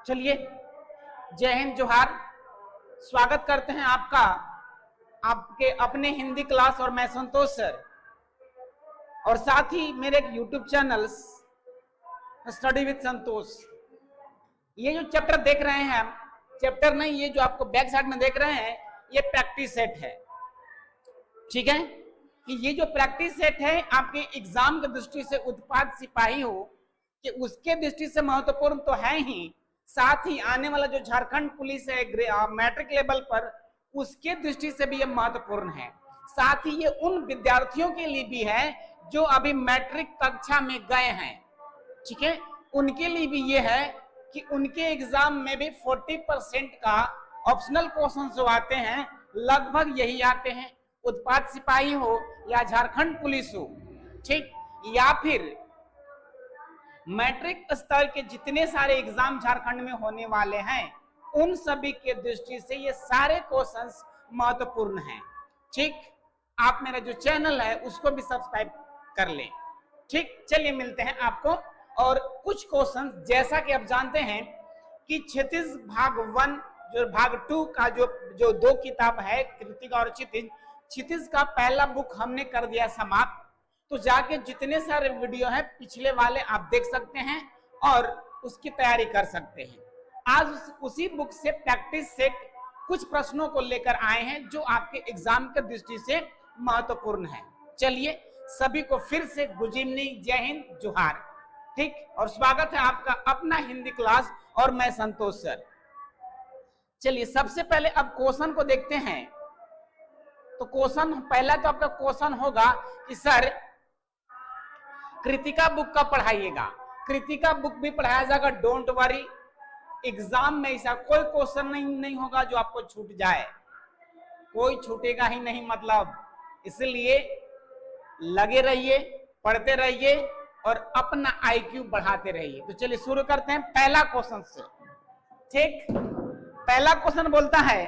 चलिए, जय हिंद जोहार। स्वागत करते हैं आपका आपके अपने हिंदी क्लास और मैं संतोष सर, और साथ ही मेरे एक यूट्यूब चैनल स्टडी विद संतोष। ये जो चैप्टर देख रहे हैं हम, चैप्टर नहीं, ये जो आपको बैक साइड में देख रहे हैं ये प्रैक्टिस सेट है। ठीक है कि ये जो प्रैक्टिस सेट है आपके एग्जाम की दृष्टि से उत्पाद सिपाही हो कि उसके दृष्टि से महत्वपूर्ण तो है ही, साथ ही आने वाला जो झारखंड पुलिस है मैट्रिक लेवल पर, उसके दृष्टि से भी ये महत्वपूर्ण है। साथ ही ये उन विद्यार्थियों के लिए भी है जो अभी मैट्रिक कक्षा में गए हैं। ठीक है, उनके लिए भी ये है कि उनके एग्जाम में भी 40% का ऑप्शनल क्वेश्चन जो आते हैं लगभग यही आते हैं। उत्पाद सिपाही हो या झारखंड पुलिस हो, ठीक, या फिर मैट्रिक स्तर के जितने सारे एग्जाम झारखंड में होने वाले हैं, उन सभी के दृष्टि से ये सारे क्वेश्चंस महत्वपूर्ण हैं। ठीक, आप मेरा जो चैनल है उसको भी सब्सक्राइब कर लें। ठीक, चलिए मिलते हैं आपको। और कुछ क्वेश्चन जैसा कि आप जानते हैं कि क्षितिज भाग 1 जो भाग 2 का जो दो किताब है, कृतिका और क्षितिज का पहला बुक हमने कर दिया समाप्त। तो जाके जितने सारे वीडियो हैं पिछले वाले आप देख सकते हैं और उसकी तैयारी कर सकते हैं। आज उसी बुक से प्रैक्टिस सेट कुछ प्रश्नों को लेकर आए हैं जो आपके एग्जाम के दृष्टि से महत्वपूर्ण है। चलिए, सभी को फिर से गुड इवनिंग, जय हिंद, जोहार। ठीक, और स्वागत है आपका अपना हिंदी क्लास और मैं संतोष सर। चलिए, सबसे पहले अब क्वेश्चन को देखते हैं। तो क्वेश्चन पहला तो आपका क्वेश्चन होगा कि सर कृतिका बुक कब पढ़ाइएगा। कृतिका बुक भी पढ़ाया जाएगा, डोंट वरी। एग्जाम में ऐसा कोई क्वेश्चन नहीं होगा जो आपको छूट जाए, कोई छूटेगा ही नहीं मतलब। इसलिए लगे रहिए, पढ़ते रहिए और अपना IQ बढ़ाते रहिए। तो चलिए शुरू करते हैं पहला क्वेश्चन से। ठीक, पहला क्वेश्चन बोलता है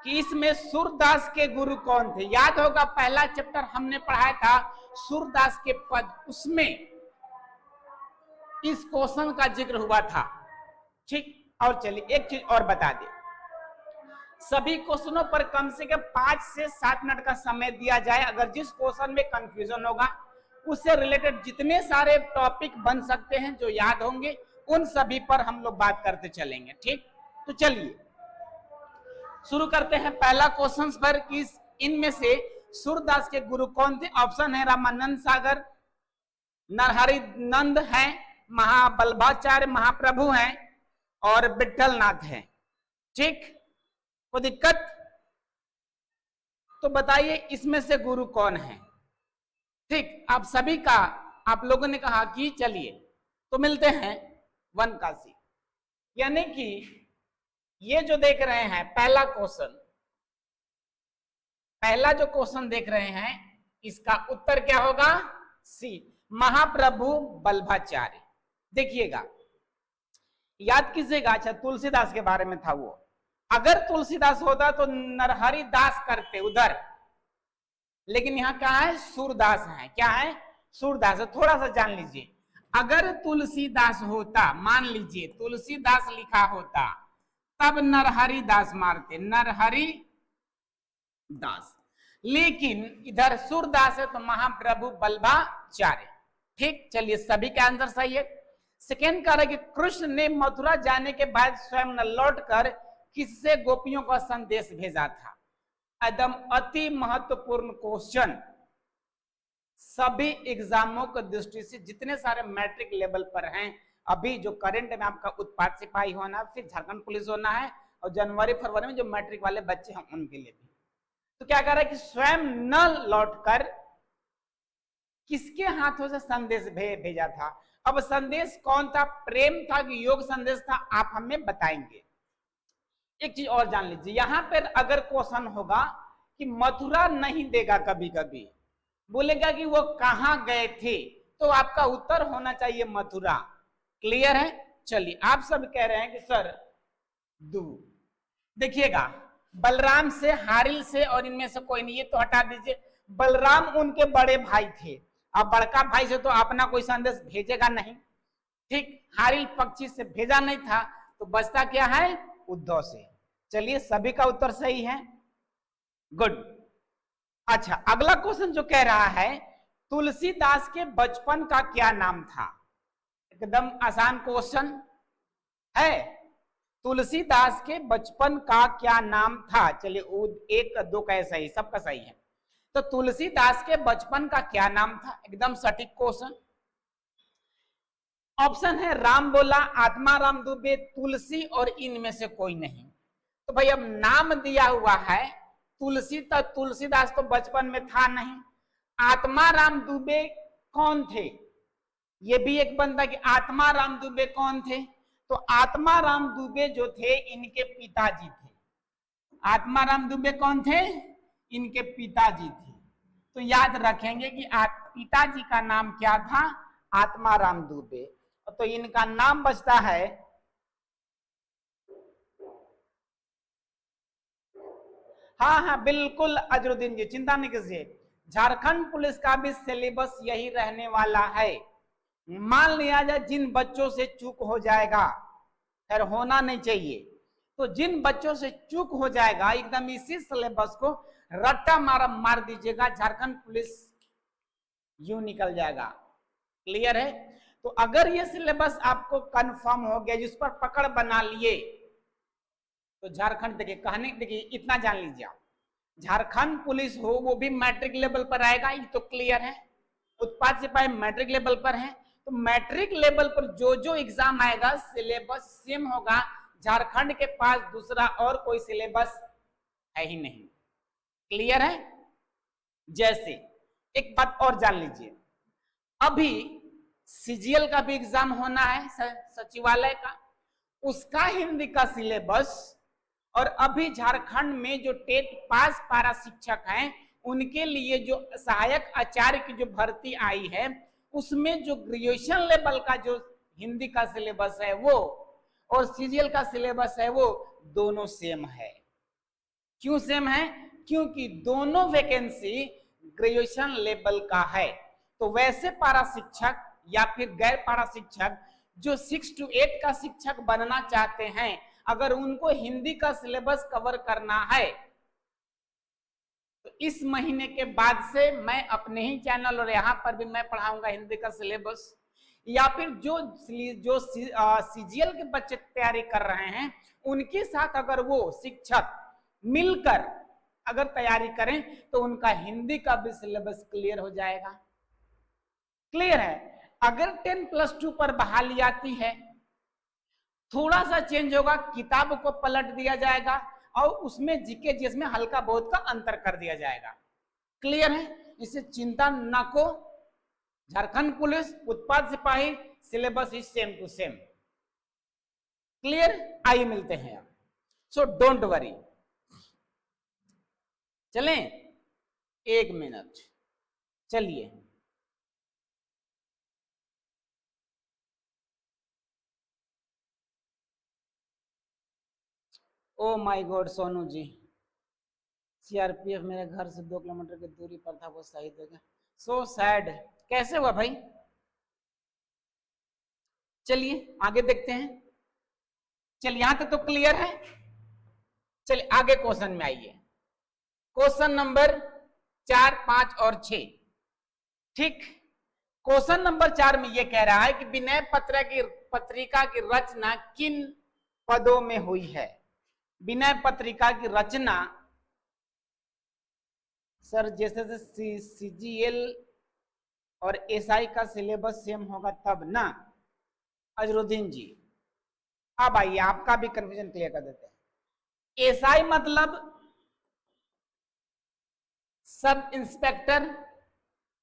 कि इसमें सूरदास के गुरु कौन थे। याद होगा पहला चैप्टर हमने पढ़ाया था सूरदास के पद, उसमें इस क्वेश्चन का जिक्र हुआ था। ठीक, और चलिए एक चीज और बता दे, सभी क्वेश्चनों पर कम से कम 5 से 7 मिनट का समय दिया जाए। अगर जिस क्वेश्चन में कंफ्यूजन होगा उससे रिलेटेड जितने सारे टॉपिक बन सकते हैं जो याद होंगे उन सभी पर हम लोग बात करते चलेंगे। ठीक, तो चलिए शुरू करते हैं पहला क्वेश्चन पर कि इनमें से सूरदास के गुरु कौन थे। ऑप्शन है रामानंद सागर, नरहरि नंद हैं, महाबल्लभाचार्य महाप्रभु हैं और विठल नाथ हैं। ठीक, कोई दिक्कत? तो बताइए इसमें से गुरु कौन है। ठीक, आप सभी का आप लोगों ने कहा कि चलिए तो मिलते हैं वन काशी, यानी कि ये जो देख रहे हैं पहला क्वेश्चन, पहला जो क्वेश्चन देख रहे हैं इसका उत्तर क्या होगा? सी, महाप्रभु बल्लभाचार्य। देखिएगा, याद कीजिएगा। अच्छा, तुलसीदास के बारे में था वो। अगर तुलसीदास होता तो नरहरि दास करते उधर, लेकिन यहाँ क्या है? सूरदास है। क्या है? सूरदास है। थोड़ा सा जान लीजिए, अगर तुलसीदास होता, मान लीजिए तुलसीदास लिखा होता तब नरहरि दास मारते, नरहरि दास, लेकिन इधर सूरदास है तो महाप्रभु बल्लभाचार्य। ठीक, चलिए सभी का आंसर सही है। सेकेंड कह रहा है कि कृष्ण ने मथुरा जाने के बाद स्वयं न लौटकर किससे गोपियों का संदेश भेजा था। एकदम अति महत्वपूर्ण क्वेश्चन, सभी एग्जामों की दृष्टि से जितने सारे मैट्रिक लेवल पर हैं, अभी जो करंट में आपका उत्पाद सिपाही होना, फिर झारखंड पुलिस होना है, और जनवरी फरवरी में जो मैट्रिक वाले बच्चे हैं उनके लिए भी। तो क्या कह रहा है कि स्वयं न लौटकर किसके हाथों से संदेश भेजा था। अब संदेश कौन था? प्रेम था कि योग संदेश था? आप हमें बताएंगे। एक चीज और जान लीजिए, यहां पर अगर क्वेश्चन होगा कि मथुरा नहीं देगा, कभी कभी बोलेगा कि वो कहां गए थे, तो आपका उत्तर होना चाहिए मथुरा। क्लियर है? चलिए, आप सब कह रहे हैं कि सर देखिएगा, बलराम से, हारिल से और इनमें से कोई नहीं, ये तो हटा दीजिए। बलराम उनके बड़े भाई थे, अब बड़का भाई से तो अपना कोई संदेश भेजेगा नहीं, ठीक, हारिल पक्षी से भेजा नहीं था, तो बचता क्या है, उद्धव से। चलिए सभी का उत्तर सही है, गुड। अच्छा, अगला क्वेश्चन जो कह रहा है तुलसीदास के बचपन का क्या नाम था। एकदम आसान क्वेश्चन है, तुलसीदास के बचपन का क्या नाम था। चलिए एक दो का सही, सबका सही है। तो तुलसीदास के बचपन का क्या नाम था, एकदम सटीक क्वेश्चन। ऑप्शन है राम बोला, आत्मा राम दुबे, तुलसी और इनमें से कोई नहीं। तो भाई अब नाम दिया हुआ है तुलसी, तो तुलसीदास तो बचपन में था नहीं। आत्मा राम दुबे कौन थे, ये भी एक बनता कि आत्मा राम दुबे कौन थे। तो आत्मा राम दुबे जो थे इनके पिताजी थे। आत्मा राम दुबे कौन थे, इनके पिताजी थे। तो याद रखेंगे कि पिताजी का नाम क्या था, आत्मा राम दुबे। तो इनका नाम बचता है हाँ बिल्कुल अजरुद्दीन जी, चिंता नहीं कीजिए। झारखंड पुलिस का भी सिलेबस यही रहने वाला है। मान लिया जाए जिन बच्चों से चूक हो जाएगा, खैर होना नहीं चाहिए, तो जिन बच्चों से चूक हो जाएगा एकदम इसी सिलेबस को रट्टा मार दीजिएगा, झारखंड पुलिस यूं निकल जाएगा। क्लियर है। तो अगर ये सिलेबस आपको कंफर्म हो गया, जिस पर पकड़ बना लिए, तो झारखंड देखिए इतना जान लीजिए आप, झारखंड पुलिस हो वो भी मैट्रिक लेवल पर आएगा, ये तो क्लियर है। उत्पाद सिपाही मैट्रिक लेवल पर है, तो मैट्रिक लेवल पर जो जो एग्जाम आएगा सिलेबस सेम होगा। झारखंड के पास दूसरा और कोई सिलेबस है ही नहीं। क्लियर है। जैसे एक बात और जान लीजिए, अभी सीजीएल का भी एग्जाम होना है सचिवालय का, उसका हिंदी का सिलेबस, और अभी झारखंड में जो टेट पास पारा शिक्षक हैं उनके लिए जो सहायक आचार्य की जो भर्ती आई है, उसमें जो ग्रेजुएशन लेवल का जो हिंदी का सिलेबस है वो और सीजीएल का सिलेबस है वो दोनों सेम है। क्यों सेम है, क्योंकि दोनों वैकेंसी ग्रेजुएशन लेवल का है। तो वैसे पारा शिक्षक या फिर गैर पारा शिक्षक जो 6 to 8 का शिक्षक बनना चाहते हैं, अगर उनको हिंदी का सिलेबस कवर करना है, तो इस महीने के बाद से मैं अपने ही चैनल और यहाँ पर भी मैं पढ़ाऊंगा हिंदी का सिलेबस। या फिर जो सीजीएल के बच्चे तैयारी कर रहे हैं उनके साथ अगर वो शिक्षक मिलकर अगर तैयारी करें तो उनका हिंदी का भी सिलेबस क्लियर हो जाएगा। क्लियर है। अगर 10+2 पर बहाली आती है, थोड़ा सा चेंज होगा, किताब को पलट दिया जाएगा और उसमें जीके जीएस में हल्का बहुत का अंतर कर दिया जाएगा। क्लियर है। इससे चिंता न को, झारखंड पुलिस उत्पाद सिपाही syllabus is same to same. Clear. आइए मिलते हैं। So don't worry. चलें 1 मिनट, चलिए। Oh my God Sonu ji, CRPF मेरे घर से 2 किलोमीटर की दूरी पर था, वो शहीद हो गया। So sad. कैसे हुआ भाई? चलिए आगे देखते हैं। चलिए यहां तक तो क्लियर है। चलिए आगे क्वेश्चन में आइए। क्वेश्चन नंबर 4, 5 और 6। ठीक। क्वेश्चन नंबर 4 में यह कह रहा है कि विनय पत्रिका की रचना किन पदों में हुई है। विनय पत्रिका की रचना, सर जैसे सीजीएल और एसआई का सिलेबस सेम होगा तब ना, अजरुद्दीन जी। अब आइए आपका भी कंफ्यूजन क्लियर कर देते हैं। एसआई मतलब सब इंस्पेक्टर,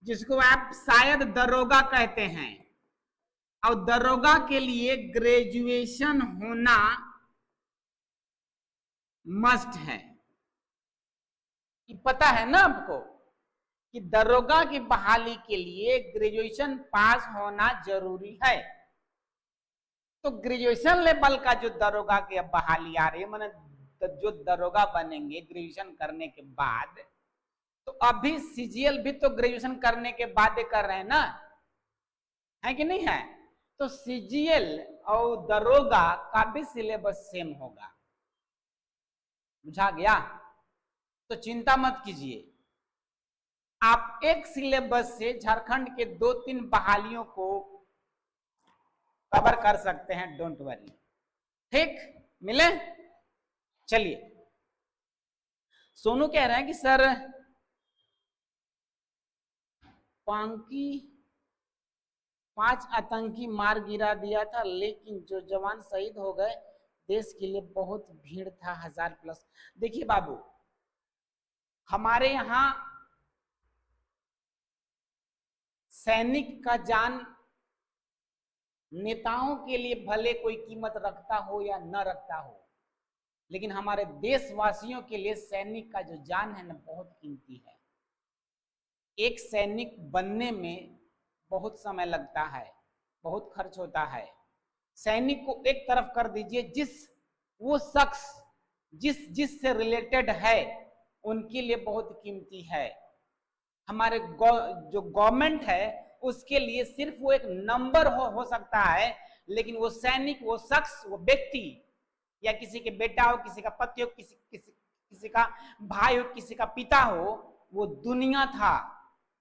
जिसको आप शायद दरोगा कहते हैं, और दरोगा के लिए ग्रेजुएशन होना मस्ट है। पता है ना आपको कि दरोगा की बहाली के लिए ग्रेजुएशन पास होना जरूरी है। तो ग्रेजुएशन लेवल का जो दरोगा की अब बहाली आ रही है, माने जो दरोगा बनेंगे ग्रेजुएशन करने के बाद, तो अभी सीजीएल भी तो ग्रेजुएशन करने के बाद कर रहे हैं ना, है कि नहीं है? तो सीजीएल और दरोगा का भी सिलेबस सेम होगा। बुझा गया? तो चिंता मत कीजिए, आप एक सिलेबस से झारखंड के 2-3 बहालियों को कवर कर सकते हैं, डोंट वरी। ठीक, मिले? चलिए, सोनू कह रहे हैं कि सर पांकी 5 आतंकी मार गिरा दिया था, लेकिन जो जवान शहीद हो गए देश के लिए बहुत भीड़ था, 1000+। देखिए बाबू, हमारे यहाँ सैनिक का जान नेताओं के लिए भले कोई कीमत रखता हो या न रखता हो, लेकिन हमारे देशवासियों के लिए सैनिक का जो जान है ना, बहुत कीमती है। एक सैनिक बनने में बहुत समय लगता है, बहुत खर्च होता है। सैनिक को एक तरफ कर दीजिए, वो शख्स जिस से रिलेटेड है उनके लिए बहुत कीमती है। हमारे जो गवर्नमेंट है उसके लिए सिर्फ वो एक नंबर हो सकता है, लेकिन वो सैनिक, वो शख्स, वो व्यक्ति, या किसी के बेटा हो, किसी का पति हो, किसी का भाई हो, किसी का पिता हो, वो दुनिया था।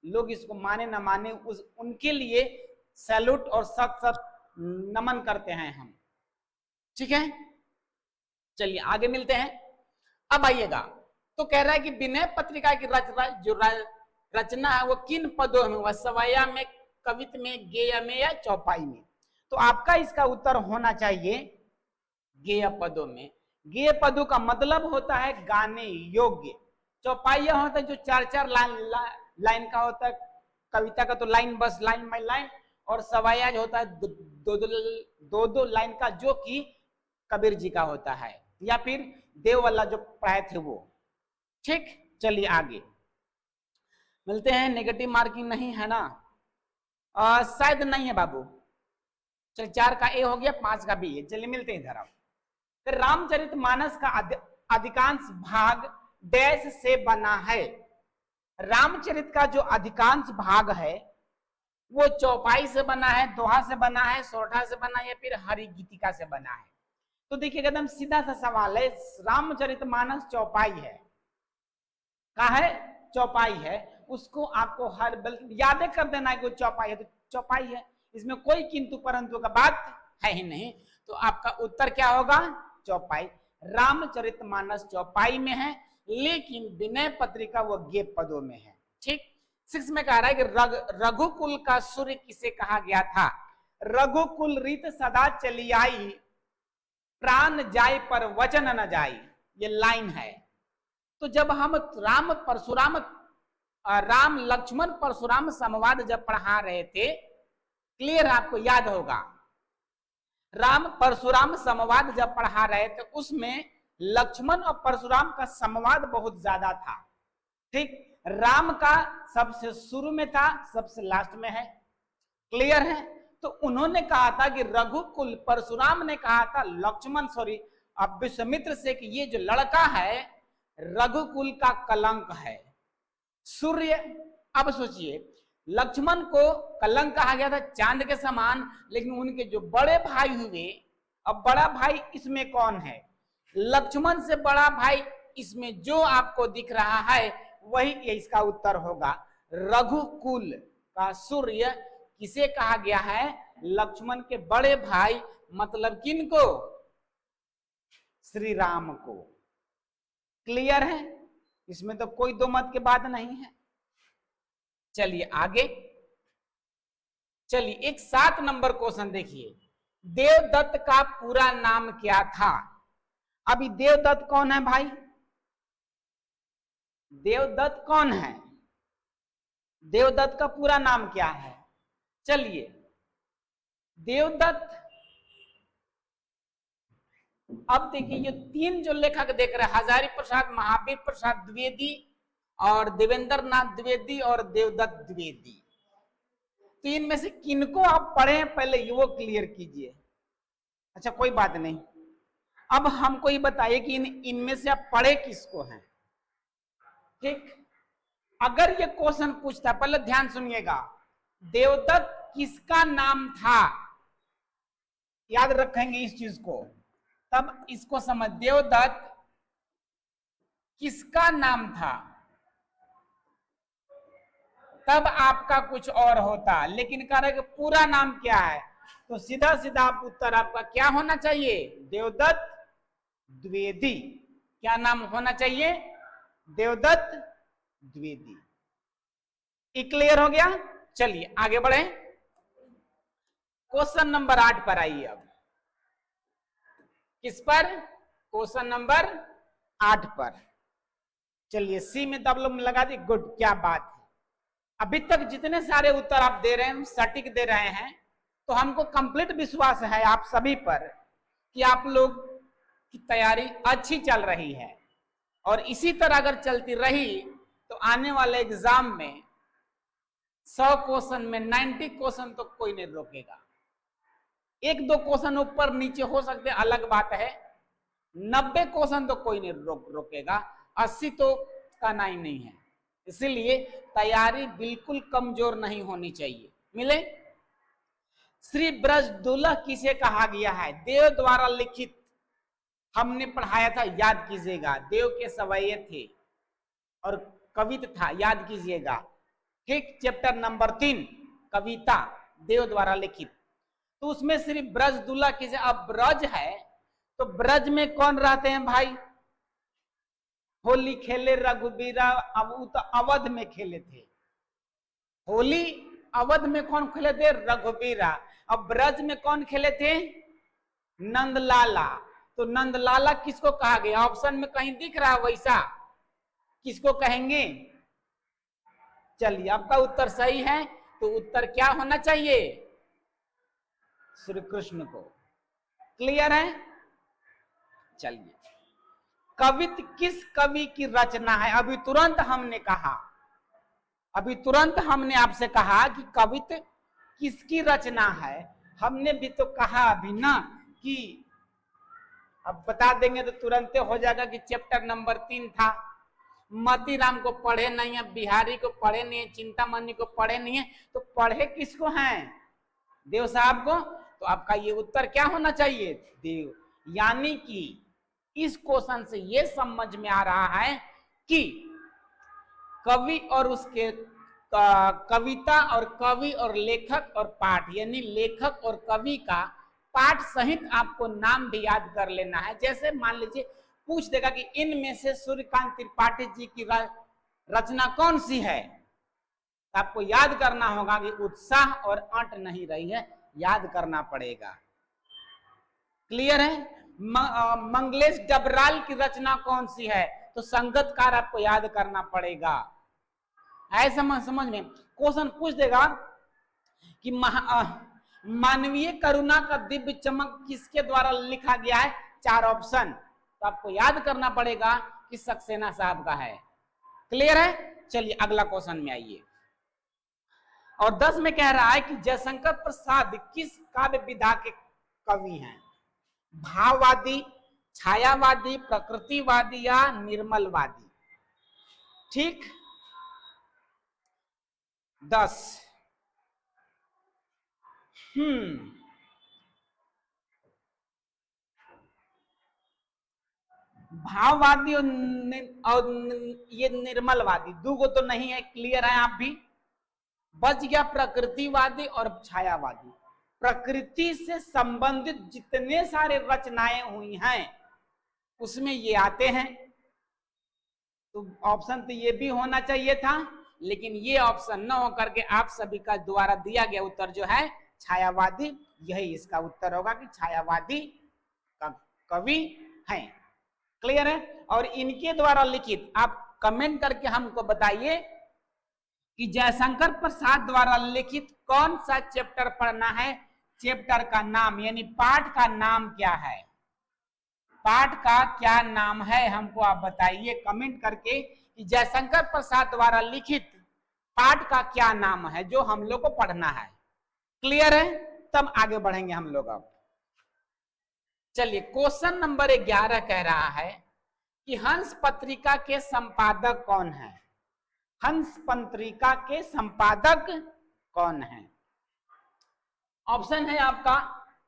लोग इसको माने ना माने, उनके लिए सैल्यूट और सत नमन करते हैं हम। ठीक है, चलिए आगे मिलते हैं। अब आइएगा, तो कह रहा है कि विनय पत्रिका की रचना है वो किन पदों में, वह सवैया में, कवित्व में, गेय में या चौपाई में? तो आपका इसका उत्तर होना चाहिए गेय पदों में। गेय पदों का मतलब होता है गाने योग्य। चौपाई होता है जो 4-4 लाइन का होता है, कविता का तो लाइन बस लाइन बाय लाइन, और सवैया जो होता है 2-2 लाइन का, जो कि कबीर जी का होता है, या फिर देव वाला जो पढ़ाए थे वो। ठीक, चलिए आगे मिलते हैं। नेगेटिव मार्किंग नहीं है ना? शायद नहीं है बाबू। चल, 4 का ए हो गया, 5 का बी है। चलिए मिलते हैं इधर। अब रामचरितमानस का अधिकांश भाग डैश से बना है। रामचरित का जो अधिकांश भाग है वो चौपाई से बना है, दोहा से बना है, सोरठा से बना है, या फिर हरि गीतिका से बना है। तो देखिए एकदम सीधा सा सवाल है, रामचरितमानस चौपाई है, कहा है चौपाई है, उसको आपको हर याद कर देना है कि चौपाई है तो चौपाई है, इसमें कोई किंतु परंतु का बात है ही नहीं। तो आपका उत्तर क्या होगा? चौपाई। रामचरितमानस चौपाई में है, लेकिन विनय पत्रिका वो गेय पदों में है। ठीक, 6 में कह रहा है कि रघुकुल का सूर्य किसे कहा गया था? रघुकुल रीत सदा चली आई, प्राण जाय पर वचन न जाई, ये लाइन है। तो जब हम राम लक्ष्मण परशुराम संवाद जब पढ़ा रहे थे, क्लियर आपको याद होगा, राम परशुराम संवाद जब पढ़ा रहे थे उसमें लक्ष्मण और परशुराम का संवाद बहुत ज्यादा था। ठीक, राम का सबसे शुरू में था, सबसे लास्ट में है, क्लियर है? तो उन्होंने कहा था कि रघुकुल, परशुराम ने कहा था अब विश्वामित्र से कि ये जो लड़का है रघुकुल का कलंक है। सूर्य, अब सोचिए, लक्ष्मण को कलंक कहा गया था चांद के समान, लेकिन उनके जो बड़े भाई हुए, अब बड़ा भाई इसमें कौन है? लक्ष्मण से बड़ा भाई इसमें जो आपको दिख रहा है वही इसका उत्तर होगा। रघुकुल का सूर्य किसे कहा गया है? लक्ष्मण के बड़े भाई, मतलब किनको? श्री राम को। क्लियर है? इसमें तो कोई दो मत की बात नहीं है। चलिए आगे, चलिए एक 7 नंबर क्वेश्चन देखिए, देवदत्त का पूरा नाम क्या था? अभी देवदत्त कौन है भाई? देवदत्त कौन है? देवदत्त का पूरा नाम क्या है? चलिए, देवदत्त, अब देखिए ये 3 जो लेखक देख रहे हैं, हजारी प्रसाद, महावीर प्रसाद द्विवेदी और देवेंद्र नाथ द्विवेदी और देवदत्त द्विवेदी, 3 में से किनको आप पढ़े पहले वो क्लियर कीजिए। अच्छा कोई बात नहीं, अब हमको ये बताइए कि इनमें से आप पढ़े किसको हैं? ठीक, अगर ये क्वेश्चन पूछता, पहले ध्यान सुनिएगा, देवदत्त किसका नाम था? याद रखेंगे इस चीज को, तब इसको समझ। देवदत्त किसका नाम था, तब आपका कुछ और होता, लेकिन कह रहे कि पूरा नाम क्या है, तो सीधा सीधा आप उत्तर आपका क्या होना चाहिए, देवदत्त द्विवेदी। क्या नाम होना चाहिए, देवदत्त द्विवेदी। क्लियर हो गया। चलिए आगे बढ़े, क्वेश्चन नंबर 8 पर आइए। अब किस पर, क्वेश्चन नंबर 8 पर। चलिए सी में तब लोग लगा दी, गुड, क्या बात है। अभी तक जितने सारे उत्तर आप दे रहे हैं, सटीक दे रहे हैं, तो हमको कंप्लीट विश्वास है आप सभी पर कि आप लोग की तैयारी अच्छी चल रही है, और इसी तरह अगर चलती रही तो आने वाले एग्जाम में 100 क्वेश्चन में 90 क्वेश्चन तो कोई नहीं रोकेगा। एक दो क्वेश्चन ऊपर नीचे हो सकते हैं, अलग बात है। 90 क्वेश्चन तो कोई नहीं रोकेगा, 80 तो कहना ही नहीं है। इसीलिए तैयारी बिल्कुल कमजोर नहीं होनी चाहिए। मिले, श्री ब्रजदुल्ह किसे कहा गया है, देव द्वारा लिखित। हमने पढ़ाया था, याद कीजिएगा, देव के सवैये थे और कवित था, याद कीजिएगा। ठीक, चैप्टर नंबर 3 कविता, देव द्वारा लिखित। तो उसमें श्री ब्रजदुल्ह किसे, अब ब्रज है तो ब्रज में कौन रहते हैं भाई, होली खेले रघुबीरा, अब वो तो अवध में खेले थे। होली अवध में कौन खेले थे, रघुबीरा। अब ब्रज में कौन खेले थे, नंदलाला। तो नंदलाला किसको कहा गया, ऑप्शन में कहीं दिख रहा है वैसा, किसको कहेंगे। चलिए आपका उत्तर सही है, तो उत्तर क्या होना चाहिए, श्री कृष्ण को। क्लियर है। चलिए, कवित किस कवि की रचना है, अभी तुरंत हमने कहा, अभी तुरंत हमने आपसे कहा कि कवित किसकी रचना है। हमने भी तो कहा अभी ना कि अब बता देंगे तो तुरंत हो जाएगा कि चैप्टर नंबर 3 था। मतीराम को पढ़े नहीं है, बिहारी को पढ़े नहीं है, चिंतामणि को पढ़े नहीं है, तो पढ़े किसको हैं, देव साहब को। तो आपका ये उत्तर क्या होना चाहिए, देव। यानी कि इस क्वेश्चन से ये समझ में आ रहा है कि कवि और उसके कविता और कवि और लेखक और पाठ, यानी लेखक और कवि का पाठ सहित आपको नाम भी याद कर लेना है। जैसे मान लीजिए पूछ देगा कि इनमें से सूर्यकांत त्रिपाठी जी की रचना कौन सी है, तो आपको याद करना होगा कि उत्साह और अंट नहीं रही है, याद करना पड़ेगा। क्लियर है। मंगलेश डबराल की रचना कौन सी है, तो संगतकार आपको याद करना पड़ेगा। ऐसा समझ में क्वेश्चन पूछ देगा कि मानवीय करुणा का दिव्य चमक किसके द्वारा लिखा गया है, 4 ऑप्शन, तो आपको याद करना पड़ेगा कि सक्सेना साहब का है। क्लियर है। चलिए अगला क्वेश्चन में आइए। और 10 में कह रहा है कि जयशंकर प्रसाद किस काव्य विधा के कवि हैं, भाववादी, छायावादी, प्रकृतिवादी या निर्मलवादी। ठीक, 10। भाववादी और ये निर्मलवादी, दूगो तो नहीं है। क्लियर है। आप भी बच गया प्रकृतिवादी और छायावादी। प्रकृति से संबंधित जितने सारे रचनाएं हुई हैं उसमें ये आते हैं, तो ऑप्शन तो ये भी होना चाहिए था, लेकिन ये ऑप्शन न होकर के आप सभी का द्वारा दिया गया उत्तर जो है छायावादी, यही इसका उत्तर होगा कि छायावादी का कवि हैं। क्लियर है। और इनके द्वारा लिखित, आप कमेंट करके हमको बताइए कि जयशंकर प्रसाद द्वारा लिखित कौन सा चैप्टर पढ़ना है, चैप्टर का नाम यानी पाठ का नाम क्या है, पाठ का क्या नाम है, हमको आप बताइए कमेंट करके कि जयशंकर प्रसाद द्वारा लिखित पाठ का क्या नाम है जो हम लोग को पढ़ना है। क्लियर है। तब आगे बढ़ेंगे हम लोग। अब चलिए क्वेश्चन नंबर 11 कह रहा है कि हंस पत्रिका के संपादक कौन है, हंस पत्रिका के संपादक कौन है। ऑप्शन है आपका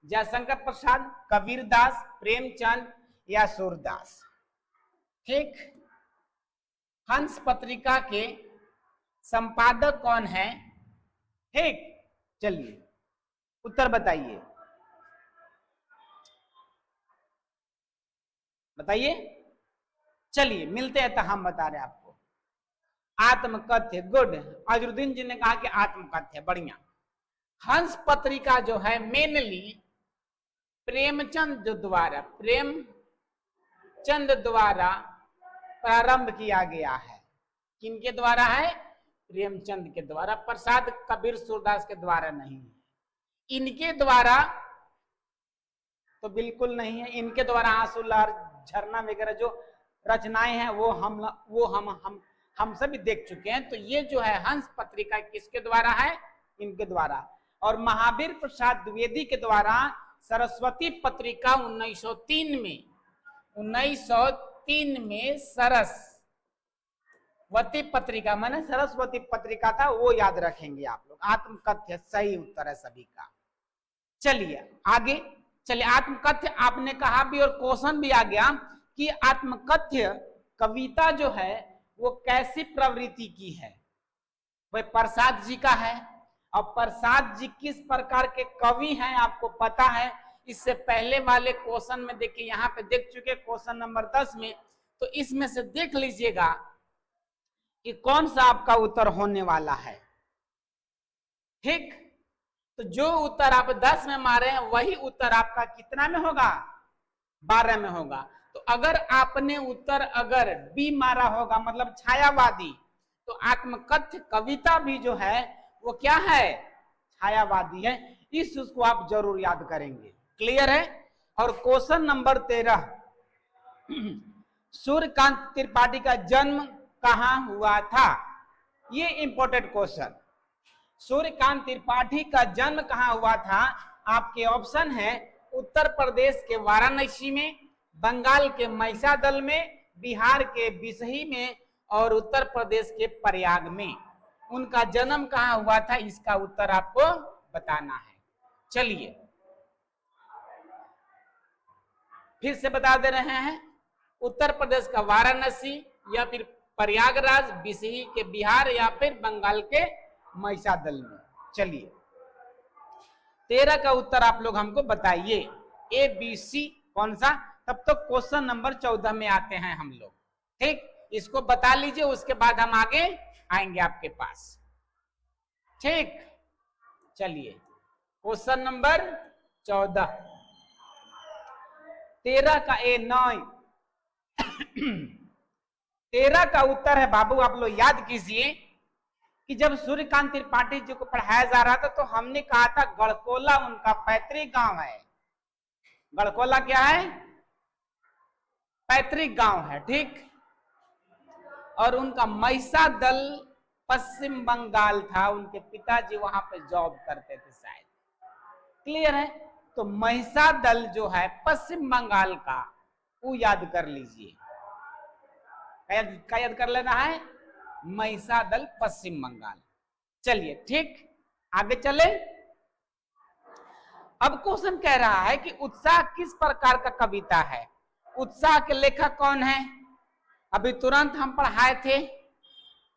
जयशंकर प्रसाद, कबीरदास, प्रेमचंद या सूरदास। ठीक, हंस पत्रिका के संपादक कौन है? ठीक, चलिए उत्तर बताइए, बताइए। चलिए मिलते हैं, तो हम बता रहे हैं आपको। आत्मकथ्य, गुड। अजरुद्दीन जी ने कहा कि आत्मकथ्य, बढ़िया। हंस पत्रिका जो है मेनली प्रेमचंद द्वारा प्रारंभ किया गया है। किनके द्वारा है? प्रेमचंद के द्वारा। प्रसाद, कबीर, सूरदास के द्वारा नहीं है। इनके द्वारा तो बिल्कुल नहीं है। इनके द्वारा आंसू लहर, झरना वगैरह जो रचनाएं हैं वो हम सभी देख चुके हैं। तो ये जो है हंस पत्रिका किसके द्वारा है? इनके द्वारा। और महावीर प्रसाद द्विवेदी के द्वारा सरस्वती पत्रिका 1903 में सरस्वती पत्रिका, माने सरस्वती पत्रिका था, वो याद रखेंगे आप लोग। आत्मकथ्य सही उत्तर है सभी का। चलिए आगे चलिए। आत्मकथ्य आपने कहा भी और क्वेश्चन भी आ गया कि आत्मकथ्य कविता जो है वो कैसी प्रवृत्ति की है? वह प्रसाद जी का है। और प्रसाद जी किस प्रकार के कवि हैं आपको पता है। इससे पहले वाले क्वेश्चन में देखिए, यहाँ पे देख चुके क्वेश्चन नंबर 10 में, तो इसमें से देख लीजिएगा कि कौन सा आपका उत्तर होने वाला है। ठीक, तो जो उत्तर आप 10 में मारे हैं वही उत्तर आपका कितना में होगा? 12 में होगा। तो अगर आपने उत्तर अगर बी मारा होगा, मतलब छायावादी, तो आत्मकथ्य कविता भी जो है वो क्या है? छायावादी है। इस चीज को आप जरूर याद करेंगे। क्लियर है? और क्वेश्चन नंबर 13, सूर्यकांत त्रिपाठी का जन्म कहां हुआ था? ये इंपॉर्टेंट क्वेश्चन। सूर्यकांत त्रिपाठी का जन्म कहां हुआ था? आपके ऑप्शन है उत्तर प्रदेश के वाराणसी में, बंगाल के महिषादल में, बिहार के बिसही में और उत्तर प्रदेश के प्रयाग में। उनका जन्म कहां हुआ था, इसका उत्तर आपको बताना है। चलिए फिर से बता दे रहे हैं, उत्तर प्रदेश का वाराणसी या फिर प्रयागराज, बिसही के बिहार या फिर बंगाल के महिषादल में। चलिए 13 का उत्तर आप लोग हमको बताइए, ए बी सी कौन सा। तब तो क्वेश्चन नंबर 14 में आते हैं हम लोग। ठीक, इसको बता लीजिए, उसके बाद हम आगे आएंगे आपके पास। ठीक, चलिए क्वेश्चन नंबर 14, 13 का ए 9, 13 का उत्तर है बाबू, आप लोग याद कीजिए कि जब सूर्यकांत त्रिपाठी जी को पढ़ाया जा रहा था तो हमने कहा था गढ़कोला उनका पैतृक गांव है। गढ़कोला क्या है? पैतृक गांव है। ठीक, और उनका महिषादल पश्चिम बंगाल था। उनके पिताजी वहां पे जॉब करते थे शायद। क्लियर है? तो महिषादल जो है पश्चिम बंगाल का, वो याद कर लीजिए। क्या याद कर लेना है? महिषादल पश्चिम बंगाल। चलिए ठीक, आगे चले। अब क्वेश्चन कह रहा है कि उत्साह किस प्रकार का कविता है? उत्साह के लेखक कौन है? अभी तुरंत हम पढ़ाए थे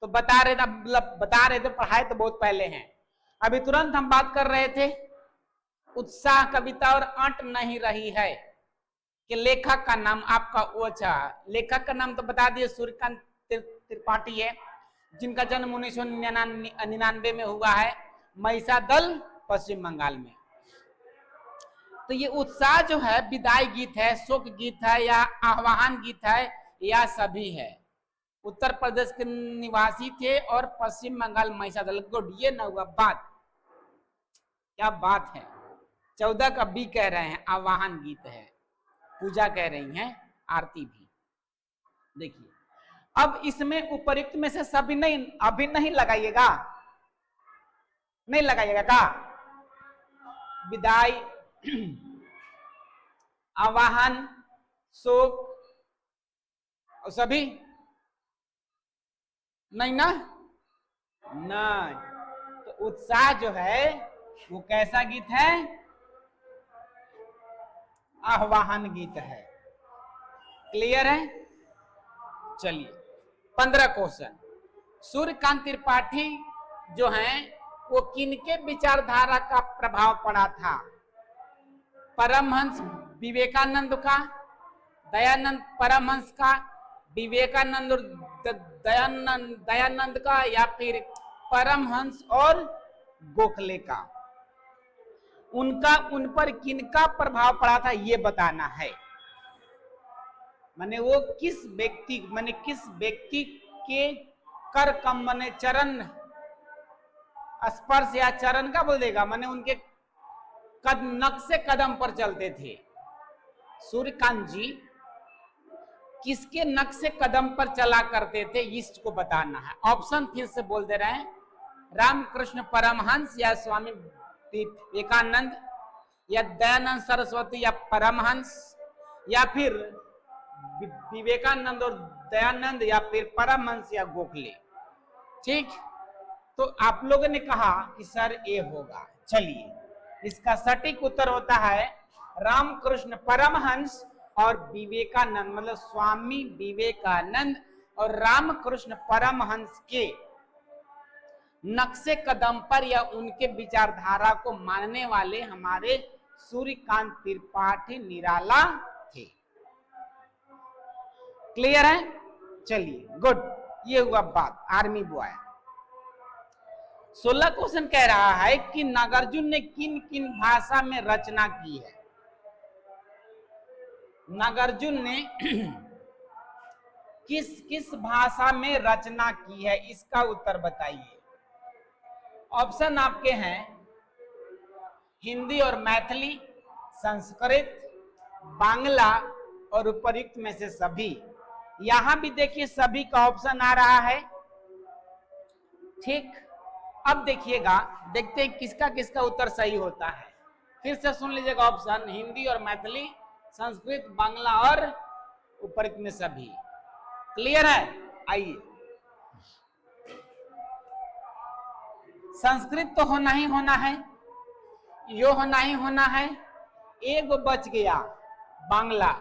तो बता रहे थे, पढ़ाए तो बहुत पहले हैं। अभी तुरंत हम बात कर रहे थे उत्साह कविता और अंट नहीं रही है कि लेखक का नाम आपका ओछा। लेखक का नाम तो बता दिए, सूर्यकांत त्रिपाठी है, जिनका जन्म 1999 में हुआ है, महिषादल पश्चिम बंगाल में। तो ये उत्साह जो है विदाई गीत है, शोक गीत है या आह्वान गीत है या सभी है। उत्तर प्रदेश के निवासी थे और पश्चिम बंगाल महिषादल। गुड, ये ना हुआ बात, क्या बात है। 14 का बी कह रहे हैं, आह्वान गीत है। पूजा कह रही हैं, आरती भी। देखिए अब इसमें उपयुक्त में से सभी नहीं, अभी नहीं लगाइएगा, नहीं लगाइएगा का विदाई, आवाहन, शोक और सभी नहीं ना, नहीं। तो उत्साह जो है वो कैसा गीत है? आह्वान गीत है। क्लियर है? चलिए 15 क्वेश्चन। सूर्यकांत त्रिपाठी जो हैं वो किनके विचारधारा का प्रभाव पड़ा था? परमहंस विवेकानंद का, दयानंद परमहंस का, विवेकानंद और दयानंद का, या फिर परमहंस और गोखले का? उनका उन पर किनका प्रभाव पड़ा था ये बताना है। माने वो किस व्यक्ति के कर कम माने चरण स्पर्श या चरण का बोल देगा, माने उनके नक्शे कदम पर चलते थे। सूर्यकांत जी किसके नक्शे कदम पर चला करते थे इसको बताना है। ऑप्शन फिर से बोल दे रहे हैं, रामकृष्ण परमहंस या स्वामी विवेकानंद या दयानंद सरस्वती या परमहंस या फिर विवेकानंद और दयानंद या फिर परमहंस या गोखले। ठीक, तो आप लोगों ने कहा कि सर ए होगा। चलिए इसका सटीक उत्तर होता है रामकृष्ण परमहंस और विवेकानंद, मतलब स्वामी विवेकानंद और रामकृष्ण परमहंस के नक्शे कदम पर या उनके विचारधारा को मानने वाले हमारे सूर्यकांत त्रिपाठी निराला थे। क्लियर है? चलिए गुड, ये हुआ बात आर्मी बॉय। 16 क्वेश्चन कह रहा है कि नागार्जुन ने किन किन भाषा में रचना की है? नागार्जुन ने किस किस भाषा में रचना की है इसका उत्तर बताइए। ऑप्शन आपके हैं हिंदी और मैथिली, संस्कृत, बांग्ला और उपर्युक्त में से सभी। यहां भी देखिए सभी का ऑप्शन आ रहा है। ठीक, अब देखिएगा, देखते हैं किसका किसका उत्तर सही होता है। फिर से सुन लीजिएगा ऑप्शन हिंदी और मैथिली, संस्कृत, बांग्ला और उपर्युक्त में सभी। क्लियर है? आइए, संस्कृत तो होना ही होना है, यो होना ही होना है, एक बच गया बांग्ला,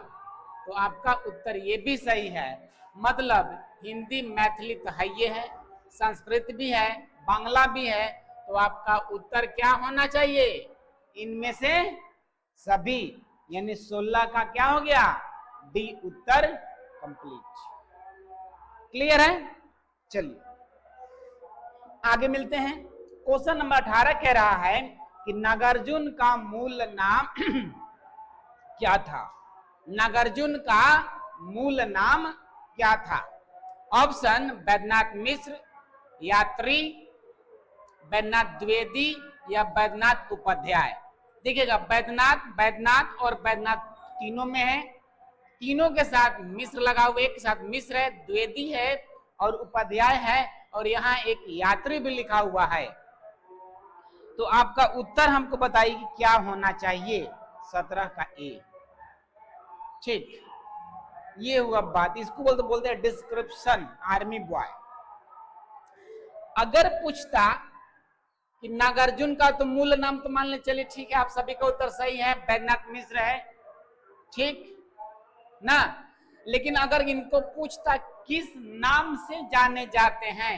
तो आपका उत्तर ये भी सही है। मतलब हिंदी मैथिली तो है, ये है, संस्कृत भी है, बांग्ला भी है, तो आपका उत्तर क्या होना चाहिए? इनमें से सभी, यानी 16 का क्या हो गया? डी उत्तर कंप्लीट। क्लियर है? चलिए आगे मिलते हैं। क्वेश्चन नंबर 18 कह रहा है कि नागार्जुन का मूल नाम क्या था? नागार्जुन का मूल नाम क्या था? ऑप्शन वैद्यनाथ मिश्र, यात्री, वैद्यनाथ द्विवेदी या वैद्यनाथ उपाध्याय। देखिएगा वैद्यनाथ और वैद्यनाथ तीनों में है, तीनों के साथ मिश्र लगा हुआ, एक के साथ मिश्र है, द्विवेदी है और उपाध्याय है, और यहाँ एक यात्री भी लिखा हुआ है। तो आपका उत्तर हमको बताइए कि क्या होना चाहिए? 17 का ए। ठीक, ये हुआ बात। इसको बोलते हैं डिस्क्रिप्शन आर्मी बॉय। अगर पूछता कि नागार्जुन का तो मूल नाम, तो मान ले चलिए ठीक है, आप सभी का उत्तर सही है, वैद्यनाथ मिश्र है, ठीक ना। लेकिन अगर इनको पूछता किस नाम से जाने जाते हैं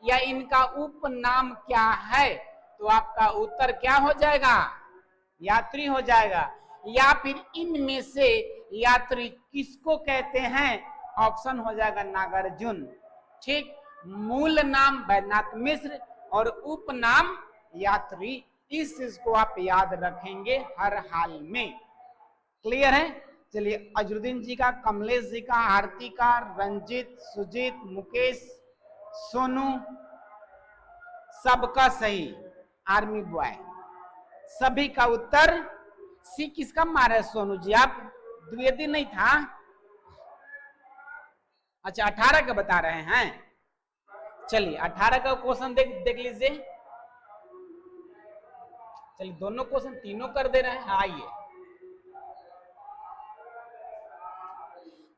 या इनका उपनाम क्या है, तो आपका उत्तर क्या हो जाएगा? यात्री हो जाएगा। या फिर इनमें से यात्री किसको कहते हैं? ऑप्शन हो जाएगा नागार्जुन। ठीक, मूल नाम वैद्यनाथ मिश्र और उपनाम यात्री। इस चीज को आप याद रखेंगे हर हाल में। क्लियर है? चलिए अजरुद्दीन जी का, कमलेश जी का, आरती का, रंजित, सुजीत, मुकेश, सोनू, सबका सही आर्मी बॉय। सभी का उत्तर सी। किसका मारा है सोनू जी? आप द्विवेदी नहीं था? अच्छा 18 का बता रहे हैं। चलिए 18 का क्वेश्चन देख लीजिए। चलिए दोनों क्वेश्चन तीनों कर दे रहे हैं। आइए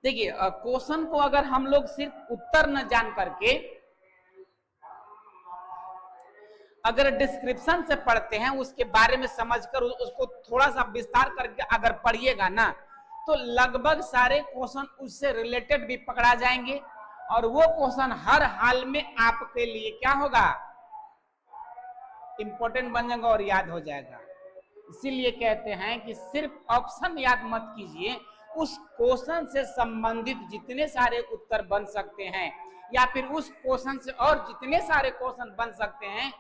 देखिए, क्वेश्चन को अगर हम लोग सिर्फ उत्तर न जान करके अगर डिस्क्रिप्शन से पढ़ते हैं, उसके बारे में समझकर उसको थोड़ा सा विस्तार करके अगर पढ़िएगा ना, तो लगभग सारे क्वेश्चन उससे रिलेटेड भी पकड़ा जाएंगे और वो क्वेश्चन हर हाल में आपके लिए क्या होगा, इंपॉर्टेंट बन जाएगा और याद हो जाएगा। इसीलिए कहते हैं कि सिर्फ ऑप्शन याद मत कीजिए, उस क्वेश्चन से संबंधित जितने सारे उत्तर बन सकते हैं या फिर उस क्वेश्चन से और जितने सारे क्वेश्चन बन सकते हैं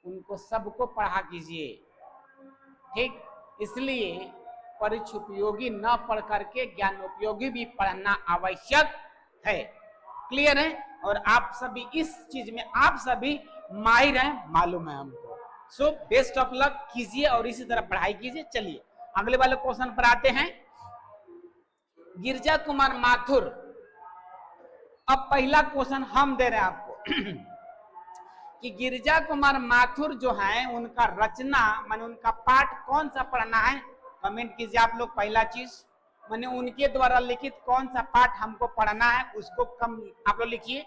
उनको सबको पढ़ा कीजिए। ठीक, इसलिए परीक्षा उपयोगी न पढ़ करके ज्ञान उपयोगी भी पढ़ना आवश्यक है। क्लियर है? और आप सभी इस चीज में आप सभी माहिर हैं, मालूम है हमको। सो बेस्ट ऑफ लक कीजिए और इसी तरह पढ़ाई कीजिए। चलिए अगले वाले क्वेश्चन पर आते हैं। गिरजा कुमार माथुर, अब पहला क्वेश्चन हम दे रहे हैं आपको कि गिरजा कुमार माथुर जो है उनका रचना माने उनका पाठ कौन सा पढ़ना है, कमेंट कीजिए आप लोग। पहला चीज माने उनके द्वारा लिखित कौन सा पाठ हमको पढ़ना है उसको कम आप लोग लिखिए।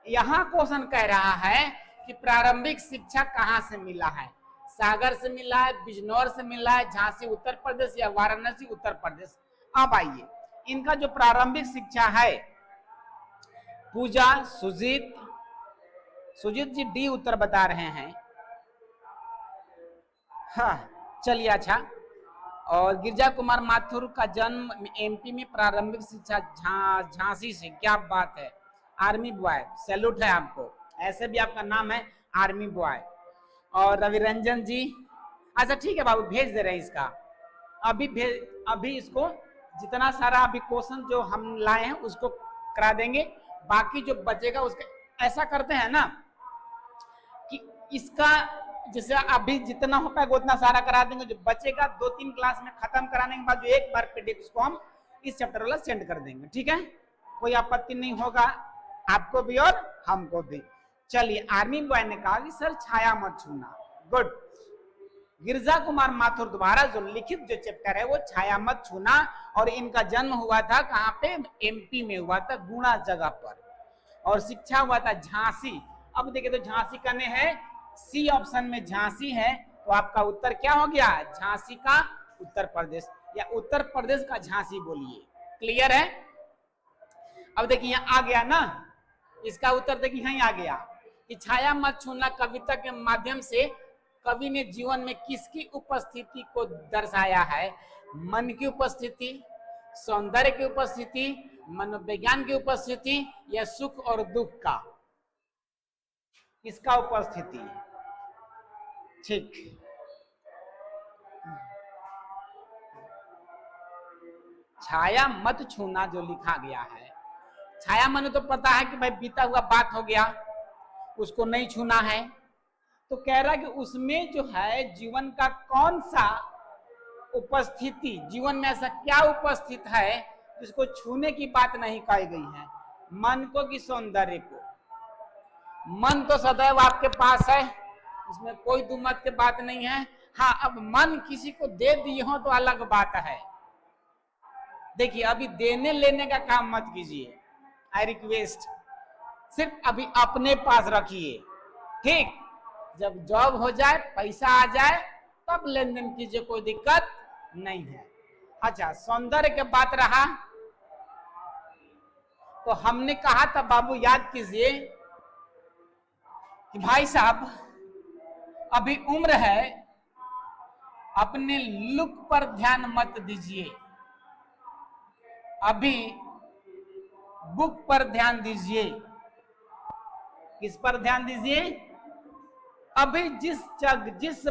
यहाँ क्वेश्चन कह रहा है कि प्रारंभिक शिक्षा कहाँ से मिला है, सागर से मिला है, बिजनौर से मिला है, झांसी उत्तर प्रदेश या वाराणसी उत्तर प्रदेश। अब आइए, इनका जो प्रारंभिक शिक्षा है, पूजा, सुजीत जी डी उत्तर बता रहे हैं। हाँ चलिए, अच्छा। और गिरजा कुमार माथुर का जन्म एमपी में, प्रारंभिक शिक्षा झांसी से। क्या बात है, आर्मी बॉय, सैल्यूट है आपको, ऐसे भी आपका नाम है आर्मी बॉय। और रविरंजन जी, अच्छा ठीक है बाबू, भेज दे रहे हैं इसका, अभी इसको जितना सारा अभी क्वेश्चन जो हम लाए हैं उसको करा देंगे, बाकी जो बचेगा उसका ऐसा करते हैं ना कि इसका जैसे अभी जितना हो पाएगा उतना सारा करा देंगे, जो बचेगा 2-3 क्लास में खत्म कराने के बाद जो एक बार पीडीएफ उसको हम इस चैप्टर वाला सेंड कर देंगे। ठीक है, कोई आपत्ति नहीं होगा आपको भी और हमको भी। चलिए, आर्मी बॉय ने कहा कि सर छाया मत छूना। गुड। गिरजा कुमार माथुर द्वारा जो लिखित जो चैप्टर है वो छाया मत छूना, और इनका जन्म हुआ था कहाँ पे, एमपी में हुआ था, गुना जगह पर, और शिक्षा हुआ था झांसी। अब देखिए तो झांसी करने हैं, सी ऑप्शन में झांसी है, तो आपका उत्तर क्या हो गया, झांसी का उत्तर प्रदेश, या उत्तर प्रदेश का झांसी बोलिए। क्लियर है? अब देखिए यहाँ आ गया ना, इसका उत्तर देखिए यहीं आ गया कि छाया मत छूना कविता के माध्यम से कवि ने जीवन में किसकी उपस्थिति को दर्शाया है, मन की उपस्थिति, सौंदर्य की उपस्थिति, मनोविज्ञान की उपस्थिति, या सुख और दुख का, इसका उपस्थिति। ठीक, छाया मत छूना जो लिखा गया है, छाया मन तो पता है कि भाई बीता हुआ बात हो गया, उसको नहीं छूना है, तो कह रहा कि उसमें जो है जीवन का कौन सा उपस्थिति, जीवन में ऐसा क्या उपस्थित है जिसको छूने की बात नहीं कही गई है, मन को कि सौंदर्य को। मन तो सदैव आपके पास है, इसमें कोई दुमत की बात नहीं है। हाँ, अब मन किसी को दे दिए हो तो अलग बात है। देखिए अभी देने लेने का काम मत कीजिए, आई रिक्वेस्ट, सिर्फ अभी अपने पास रखिए। ठीक, जब जॉब हो जाए, पैसा आ जाए, तब लेन देन कीजिए, कोई दिक्कत नहीं है। अच्छा, सौंदर्य के बात रहा तो हमने कहा था बाबू याद कीजिए कि भाई साहब अभी उम्र है, अपने लुक पर ध्यान मत दीजिए, अभी बुक पर ध्यान दीजिए। किस पर ध्यान दीजिए? अभी जिस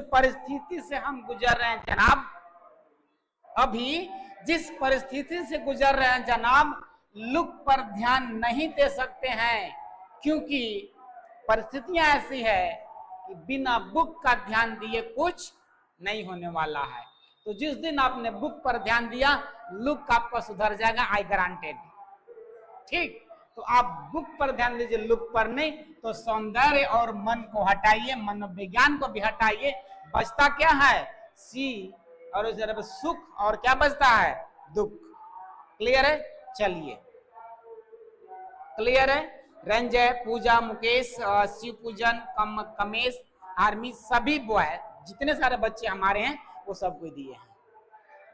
परिस्थिति से हम गुजर रहे हैं जनाब, अभी जिस परिस्थिति से गुजर रहे हैं जनाब, लुक पर ध्यान नहीं दे सकते हैं, क्योंकि परिस्थितियां ऐसी है कि बिना बुक का ध्यान दिए कुछ नहीं होने वाला है। तो जिस दिन आपने बुक पर ध्यान दिया, लुक आपका सुधर जाएगा, आई ग्रांटेड। ठीक, तो आप बुक पर ध्यान दीजिए, लुक पर नहीं। तो सौंदर्य और मन को हटाइए, मनोविज्ञान को भी हटाइए, बचता क्या है, सी, और उस तरह सुख, और क्या बचता है, दुख। क्लियर है? चलिए, क्लियर है? रंजय, पूजा, मुकेश, शिव पूजन, कमेश, आर्मी सभी बॉय जितने सारे बच्चे हमारे हैं वो सबको दिए हैं।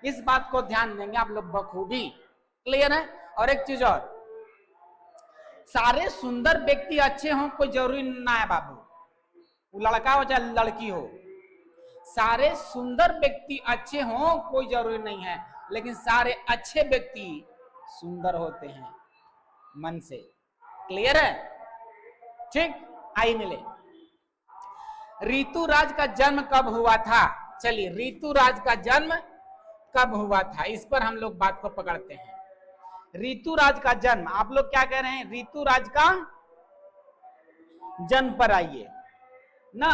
इस बात को ध्यान देंगे आप लोग बखूबी। क्लियर है? और एक चीज और, सारे सुंदर व्यक्ति अच्छे हों कोई जरूरी ना है बाबू, वो लड़का हो चाहे लड़की हो, सारे सुंदर व्यक्ति अच्छे हों कोई जरूरी नहीं है, लेकिन सारे अच्छे व्यक्ति सुंदर होते हैं मन से। क्लियर है? ठीक, आई मिले। ऋतुराज का जन्म कब हुआ था? चलिए, ऋतुराज का जन्म कब हुआ था इस पर हम लोग बात को पकड़ते हैं। ऋतुराज का जन्म, आप लोग क्या कह रहे हैं? ऋतुराज का जन्म पर आइए ना,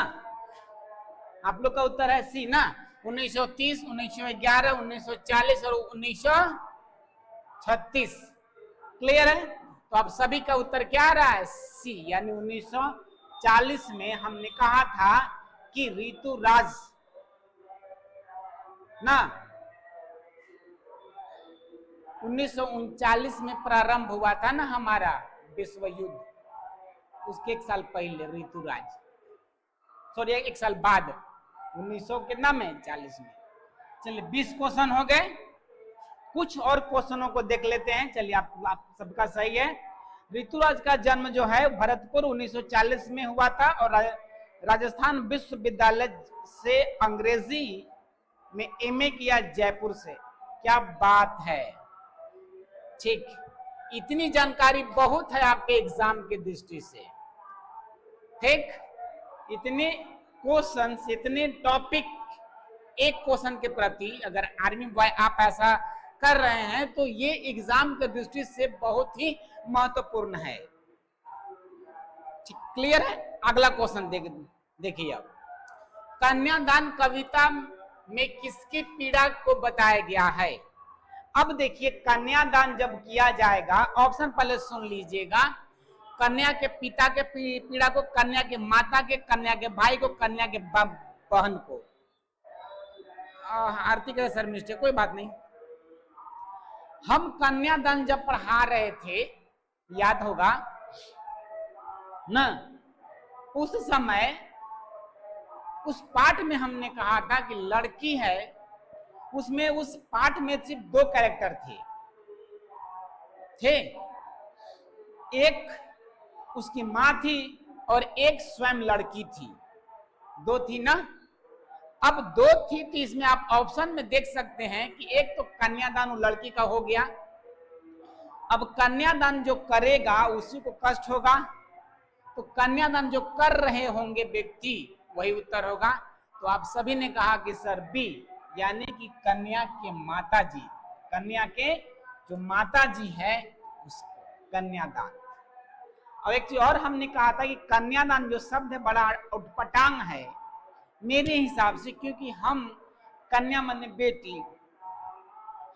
आप लोग का उत्तर है सी ना। 1930, 1911, 1940 और 1936। क्लियर है? तो आप सभी का उत्तर क्या आ रहा है? सी, यानी 1940 में हमने कहा था कि ऋतुराज ना 1939 में प्रारंभ हुआ था ना हमारा विश्व युद्ध, उसके एक साल पहले ऋतुराज, सॉरी एक साल बाद 1900 कितना में 40 में। चलिए 20 क्वेश्चन हो गए, कुछ और क्वेश्चनों को देख लेते हैं। चलिए आप सबका सही है। ऋतुराज का जन्म जो है भरतपुर 1940 में हुआ था और राजस्थान विश्वविद्यालय से अंग्रेजी में एमए किया जयपुर से। क्या बात है, ठीक। इतनी जानकारी बहुत है आपके एग्जाम की दृष्टि से, ठीक। इतने क्वेश्चंस, इतने टॉपिक एक क्वेश्चन के प्रति अगर आर्मी बॉय आप ऐसा कर रहे हैं तो ये एग्जाम की दृष्टि से बहुत ही महत्वपूर्ण है। क्लियर है? अगला क्वेश्चन देखिए अब, कन्यादान कविता में किसकी पीड़ा को बताया गया है? अब देखिए, कन्यादान जब किया जाएगा, ऑप्शन पहले सुन लीजिएगा। कन्या के पिता के पीड़ा को, कन्या के माता के, कन्या के भाई को, कन्या के बहन को। आरती के सर मिस्टेक, कोई बात नहीं। हम कन्यादान जब पढ़ा रहे थे, याद होगा ना, उस समय उस पाठ में हमने कहा था कि लड़की है, उसमें उस पाठ में सिर्फ 2 कैरेक्टर थे। एक उसकी मां थी और एक स्वयं लड़की थी। 2 थी ना। अब 2 थी तो इसमें आप ऑप्शन में देख सकते हैं कि एक तो कन्यादान लड़की का हो गया। अब कन्यादान जो करेगा उसी को कष्ट होगा, तो कन्यादान जो कर रहे होंगे व्यक्ति वही उत्तर होगा। तो आप सभी ने कहा कि सर बी, यानी कि कन्या के माता जी, कन्या के जो माता जी है उसको कन्यादान। और एक चीज और हमने कहा था कि कन्यादान जो शब्द है बड़ा उटपटांग है मेरे हिसाब से, क्योंकि हम कन्या माने बेटी,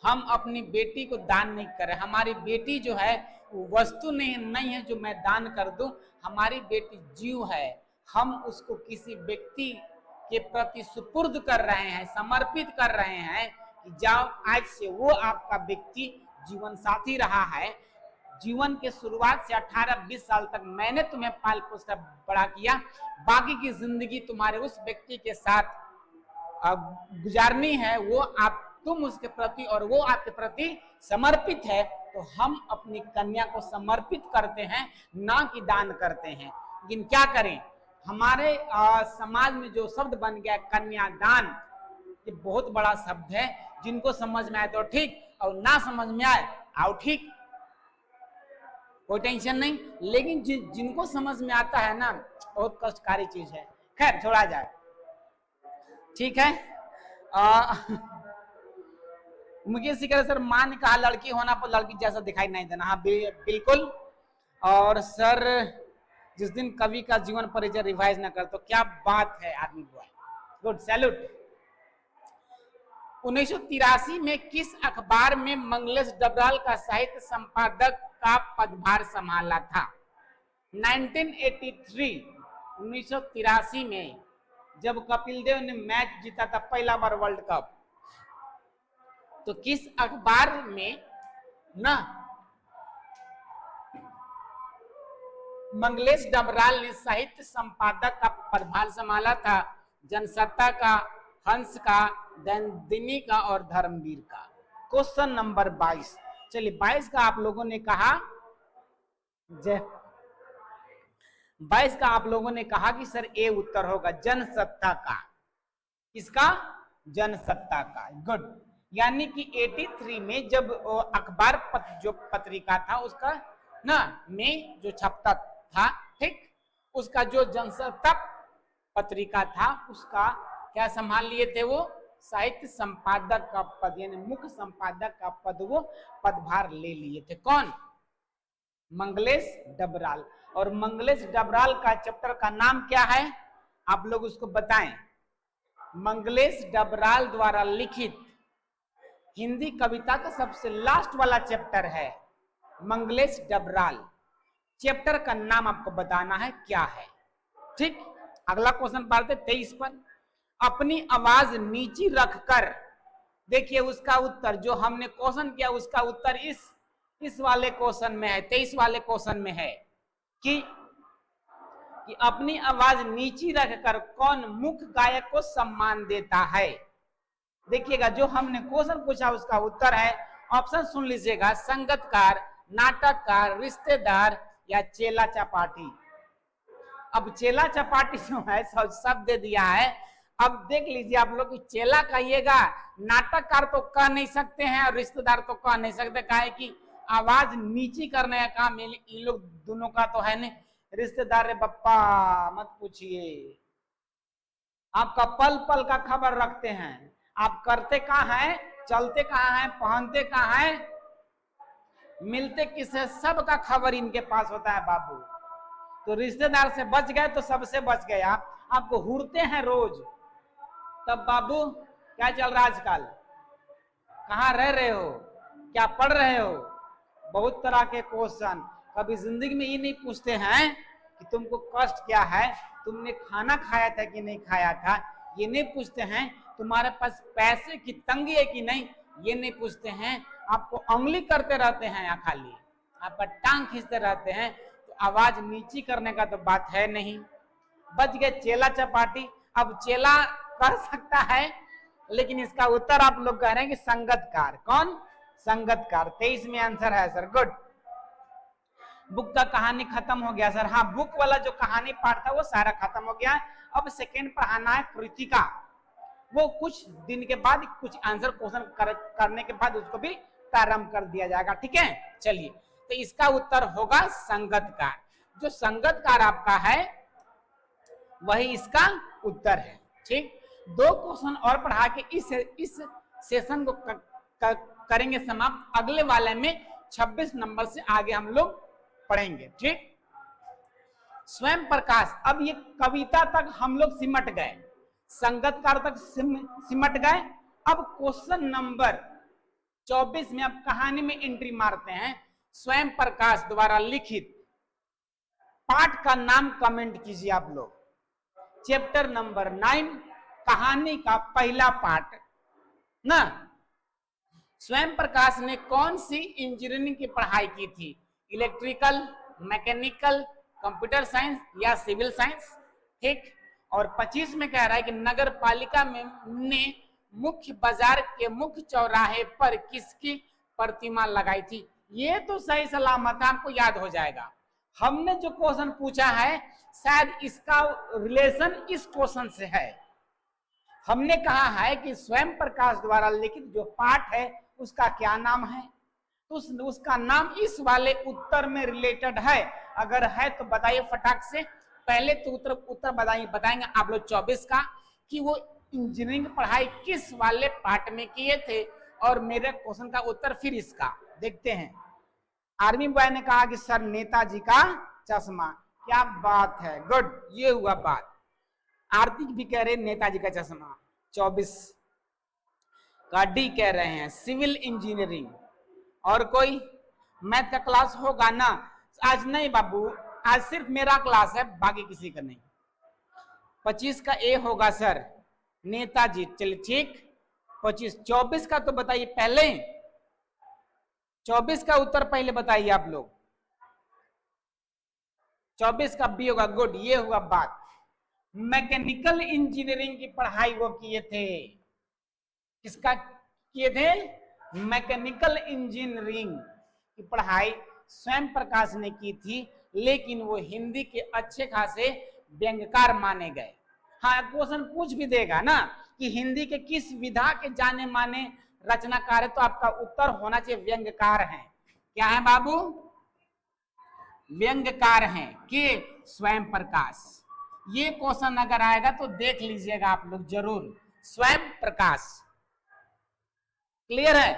हम अपनी बेटी को दान नहीं करें। हमारी बेटी जो है वो वस्तु नहीं है जो मैं दान कर दूं, हमारी बेटी जीव है। हम उसको किसी व्यक्ति के प्रति सुपुर्द कर रहे हैं, समर्पित कर रहे हैं कि जाओ आज से वो आपका व्यक्ति जीवन साथी रहा है। जीवन के शुरुआत से 18-20 साल तक मैंने तुम्हें पाल पोस कर बड़ा किया, बाकी की जिंदगी तुम्हारे उस व्यक्ति के साथ गुजारनी है। वो तुम उसके प्रति और वो आपके प्रति समर्पित है, तो हम अपनी कन्या को समर्पित करते हैं, ना कि दान करते हैं। लेकिन क्या करें, हमारे समाज में जो शब्द बन गया कन्यादान, ये बहुत बड़ा शब्द है। जिनको समझ में आए तो ठीक, और ना समझ में आए आओ ठीक, कोई टेंशन नहीं। लेकिन जिनको समझ में आता है ना, बहुत कष्टकारी चीज है। खैर छोड़ा जाए, ठीक है। मुझे सिकल सर मां ने कहा लड़की होना पर लड़की जैसा दिखाई नहीं देना। हाँ बिल्कुल। और सर जिस दिन कवि का जीवन परिचय रिवाइज न कर, तो क्या बात है आदमी बॉय, गुड, सैल्यूट। 1983 में किस अखबार में मंगलेश डबराल का साहित्य संपादक का पदभार संभाला था? 1983 में जब कपिल देव ने मैच जीता था पहला बार वर्ल्ड कप, तो किस अखबार में ना मंगलेश डबराल ने साहित्य संपादक का पदभार संभाला था? जनसत्ता का, हंस का, दैनिक का और धर्मवीर का। Question number 22। चलिए 22 का आप लोगों ने कहा 22 का आप लोगों ने कहा कि सर ए उत्तर होगा जनसत्ता का। किसका? जनसत्ता का। गुड। यानी कि 83 में जब अखबार जो पत्रिका था उसका ना में जो छपता था, ठीक, उसका जो जनसत्ता पत्रिका था उसका क्या संभाल लिए थे? वो साहित्य संपादक का पद, यानी मुख्य संपादक का पद, वो पदभार ले लिए थे। कौन? मंगलेश डबराल। और मंगलेश डबराल का चैप्टर का नाम क्या है? आप लोग उसको बताएं। मंगलेश डबराल द्वारा लिखित हिंदी कविता का सबसे लास्ट वाला चैप्टर है मंगलेश डबराल। चैप्टर का नाम आपको बताना है क्या है, ठीक। अगला क्वेश्चन पढ़ते 23 पर। अपनी आवाज नीची रखकर, देखिए उसका उत्तर जो हमने क्वेश्चन किया उसका उत्तर इस वाले क्वेश्चन में है, 23 वाले क्वेश्चन में है कि अपनी आवाज नीची रखकर कौन मुख्य गायक को सम्मान देता है। देखिएगा जो हमने क्वेश्चन पूछा उसका उत्तर है, ऑप्शन सुन लीजिएगा, संगीतकार, नाटककार, रिश्तेदार या चेला चपाटी। अब चेला चपाटी जो है सब दे दिया है। अब देख लीजिए आप लोग, चेला कहिएगा, नाटककार तो कह नहीं सकते हैं और रिश्तेदार तो कह नहीं सकते, काहे कि आवाज नीची करने का काम इन लोग दोनों का तो है नहीं। रिश्तेदार रे बप्पा मत पूछिए, आपका पल पल का खबर रखते हैं, आप करते कहाँ हैं, चलते कहाँ हैं, पहनते कहाँ हैं, मिलते किससे, सब का खबर इनके पास होता है बाबू। तो रिश्तेदार से बच गए तो सबसे बच गए। आपको हुड़ते हैं रोज, तब बाबू क्या चल रहा है आजकल, कहाँ रह रहे हो, क्या पढ़ रहे हो, बहुत तरह के क्वेश्चन। कभी जिंदगी में ये नहीं पूछते हैं कि तुमको कष्ट क्या है, तुमने खाना खाया था कि नहीं खाया था, ये नहीं पूछते हैं तुम्हारे पास पैसे की तंगी है कि नहीं, ये नहीं पूछते हैं। आपको उंगली करते रहते हैं या खाली आपका टांग खींचते रहते हैं। तो आवाज नीची करने का तो बात है नहीं। बच गए चेला चपाटी। अब चेला कर सकता है, लेकिन इसका उत्तर आप लोग कह रहे हैं कि संगीतकार। कौन? संगीतकार। 23 में आंसर है सर। गुड। बुक का कहानी खत्म हो गया सर। हाँ, बुक वाला जो कहानी पार्ट था वो सारा खत्म हो गया। अब सेकेंड पढ़ाना है कृतिका। वो कुछ दिन के बाद कुछ आंसर क्वेश्चन करने के बाद उसको भी प्रारंभ कर दिया जाएगा, ठीक है। चलिए, तो इसका उत्तर होगा संगीतकार। जो संगीतकार आपका है वही इसका उत्तर है, ठीक। 2 क्वेश्चन और पढ़ा के इस सेशन को करेंगे समाप्त। अगले वाले में 26 नंबर से आगे हम लोग पढ़ेंगे, ठीक। स्वयं प्रकाश। अब ये कविता तक हम लोग सिमट गए, संगीतकार तक सिमट गए। अब क्वेश्चन नंबर 24 में अब कहानी में एंट्री मारते हैं। स्वयं प्रकाश द्वारा लिखित पाठ का नाम कमेंट कीजिए आप लोग। चैप्टर नंबर 9 कहानी का पहला पार्ट ना। स्वयं प्रकाश ने कौन सी इंजीनियरिंग की पढ़ाई की थी? इलेक्ट्रिकल, मैकेनिकल, कंप्यूटर साइंस या सिविल साइंस, ठीक। और 25 में कह रहा है कि नगर पालिका में ने मुख्य बाजार के मुख्य चौराहे पर किसकी प्रतिमा लगाई थी? ये तो सही सलामत आपको याद हो जाएगा। हमने जो क्वेश्चन पूछा है शायद इसका रिलेशन इस क्वेश्चन से है। हमने कहा है कि स्वयं प्रकाश द्वारा लिखित जो पाठ है उसका क्या नाम है, तो उसका नाम इस वाले उत्तर में रिलेटेड है। अगर है तो बताइए फटाक से। पहले तो उत्तर बताएंगे आप लोग 24 का कि वो इंजीनियरिंग पढ़ाई किस वाले पार्ट में किए थे, और मेरे क्वेश्चन का उत्तर फिर इसका देखते हैं। आर्मी बॉय ने कहा कि सर नेताजी का चश्मा। क्या बात है, गुड, ये हुआ बात। आरती भी कह रहे नेताजी का चश्मा। 24 का डी कह रहे हैं सिविल इंजीनियरिंग। और कोई मैथ का क्लास होगा ना? आज नहीं बाबू, आज सिर्फ मेरा क्लास है, बाकी किसी का नहीं। 25 का ए होगा सर नेताजी। चलिए ठीक, 25। 24 का तो बताइए पहले, 24 का उत्तर पहले बताइए आप लोग। 24 का बी होगा, गुड, ये हुआ बात। मैकेनिकल इंजीनियरिंग की पढ़ाई वो किए थे, किसका किए थे? मैकेनिकल इंजीनियरिंग की पढ़ाई स्वयं प्रकाश ने की थी, लेकिन वो हिंदी के अच्छे खासे व्यंग्यकार माने गए। हाँ, क्वेश्चन पूछ भी देगा ना कि हिंदी के किस विधा के जाने माने रचनाकार है, तो आपका उत्तर होना चाहिए व्यंग्यकार हैं। क्या है बाबू? व्यंग्यकार हैं के स्वयं प्रकाश। ये क्वेश्चन अगर आएगा तो देख लीजिएगा आप लोग जरूर, स्वयं प्रकाश। क्लियर है?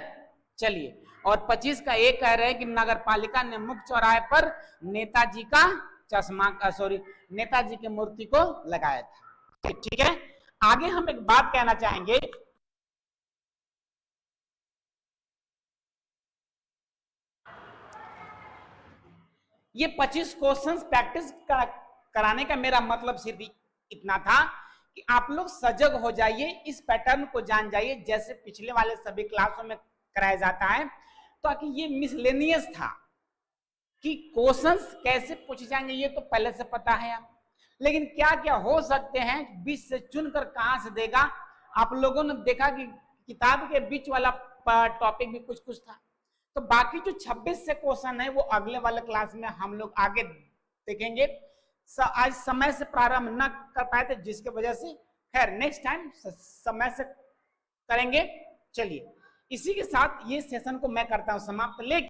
चलिए, और 25 का एक कह रहे हैं कि नगर पालिका ने मुख्य चौराहे पर नेताजी का चश्मा, सॉरी, नेताजी की मूर्ति को लगाया था। ठीक है, आगे हम एक बात कहना चाहेंगे। ये 25 क्वेश्चंस प्रैक्टिस कराने का मेरा मतलब सिर्फ इतना था कि आप लोग सजग हो जाइए, इस पैटर्न को जान जाइए जैसे पिछले वाले सभी क्लासों में कराया जाता है। तो कि ये मिसलेनियस था कि क्वेश्चंस कैसे पूछे जाएंगे ये तो पहले से पता है आप, लेकिन क्या क्या हो सकते हैं बीच से चुनकर कहां से देगा। आप लोगों ने देखा कि किताब के बीच वाला टॉपिक भी कुछ कुछ था, तो बाकी जो 26 से क्वेश्चन है वो अगले वाले क्लास में हम लोग आगे देखेंगे। आज समय से प्रारंभ न कर पाए थे जिसके वजह से, खैर नेक्स्ट टाइम समय से करेंगे। चलिए, इसी के साथ ये सेशन को मैं करता हूं समाप्त। लेकिन